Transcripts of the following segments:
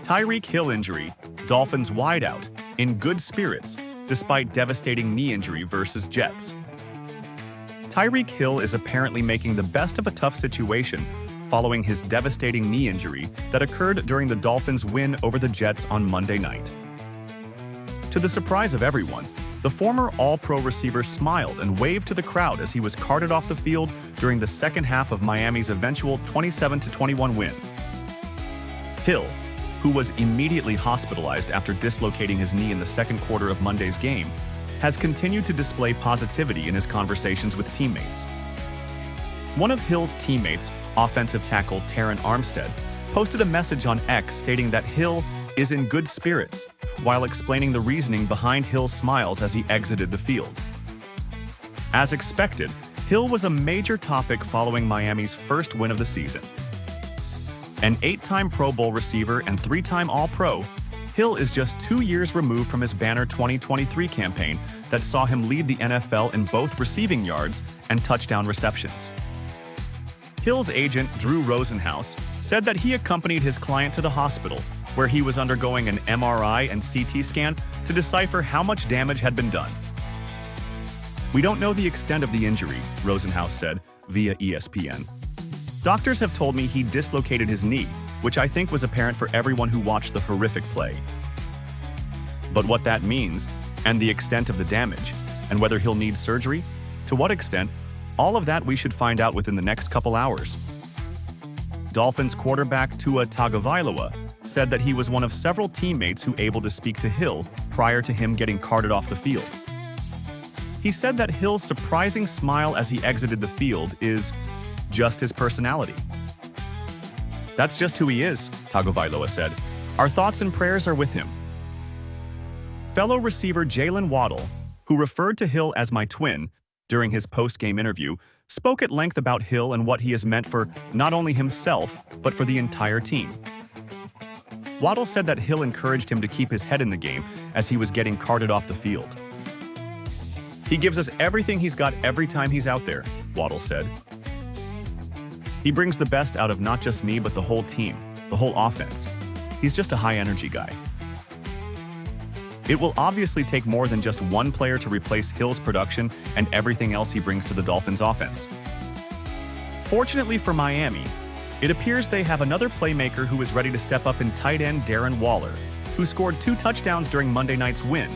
Tyreek Hill injury, Dolphins wideout, in good spirits, despite devastating knee injury versus Jets. Tyreek Hill is apparently making the best of a tough situation following his devastating knee injury that occurred during the Dolphins' win over the Jets on Monday night. To the surprise of everyone, the former All-Pro receiver smiled and waved to the crowd as he was carted off the field during the second half of Miami's eventual 27-21 win. Hill, who was immediately hospitalized after dislocating his knee in the second quarter of Monday's game, has continued to display positivity in his conversations with teammates. One of Hill's teammates, offensive tackle Terron Armstead, posted a message on X stating that Hill is in good spirits, while explaining the reasoning behind Hill's smiles as he exited the field. As expected, Hill was a major topic following Miami's first win of the season. An 8-time Pro Bowl receiver and 3-time All-Pro, Hill is just 2 years removed from his banner 2023 campaign that saw him lead the NFL in both receiving yards and touchdown receptions. Hill's agent, Drew Rosenhaus, said that he accompanied his client to the hospital, where he was undergoing an MRI and CT scan to decipher how much damage had been done. "We don't know the extent of the injury," Rosenhaus said via ESPN. "Doctors have told me he dislocated his knee, which I think was apparent for everyone who watched the horrific play. But what that means, and the extent of the damage, and whether he'll need surgery, to what extent, all of that we should find out within the next couple hours." Dolphins quarterback Tua Tagovailoa said that he was one of several teammates who able to speak to Hill prior to him getting carted off the field. He said that Hill's surprising smile as he exited the field is just his personality. "That's just who he is," Tagovailoa said. "Our thoughts and prayers are with him." Fellow receiver Jaylen Waddle, who referred to Hill as "my twin" during his post-game interview, spoke at length about Hill and what he has meant for not only himself, but for the entire team. Waddle said that Hill encouraged him to keep his head in the game as he was getting carted off the field. "He gives us everything he's got every time he's out there," Waddle said. "He brings the best out of not just me but the whole team, the whole offense. He's just a high-energy guy." It will obviously take more than just one player to replace Hill's production and everything else he brings to the Dolphins' offense. Fortunately for Miami, it appears they have another playmaker who is ready to step up in tight end Darren Waller, who scored 2 touchdowns during Monday night's win,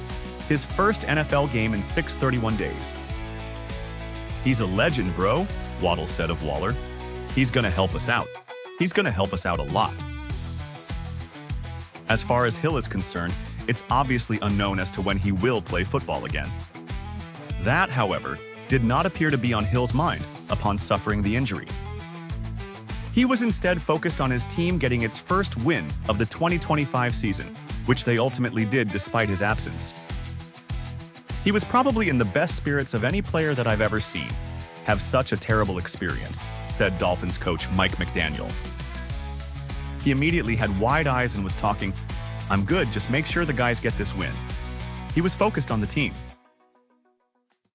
his first NFL game in 631 days. "He's a legend, bro," Waddle said of Waller. "He's gonna help us out. He's gonna help us out a lot." As far as Hill is concerned, it's obviously unknown as to when he will play football again. That, however, did not appear to be on Hill's mind upon suffering the injury. He was instead focused on his team getting its first win of the 2025 season, which they ultimately did despite his absence. "He was probably in the best spirits of any player that I've ever seen. Have such a terrible experience," said Dolphins coach Mike McDaniel. He immediately had wide eyes and was talking, "I'm good, just make sure the guys get this win." He was focused on the team.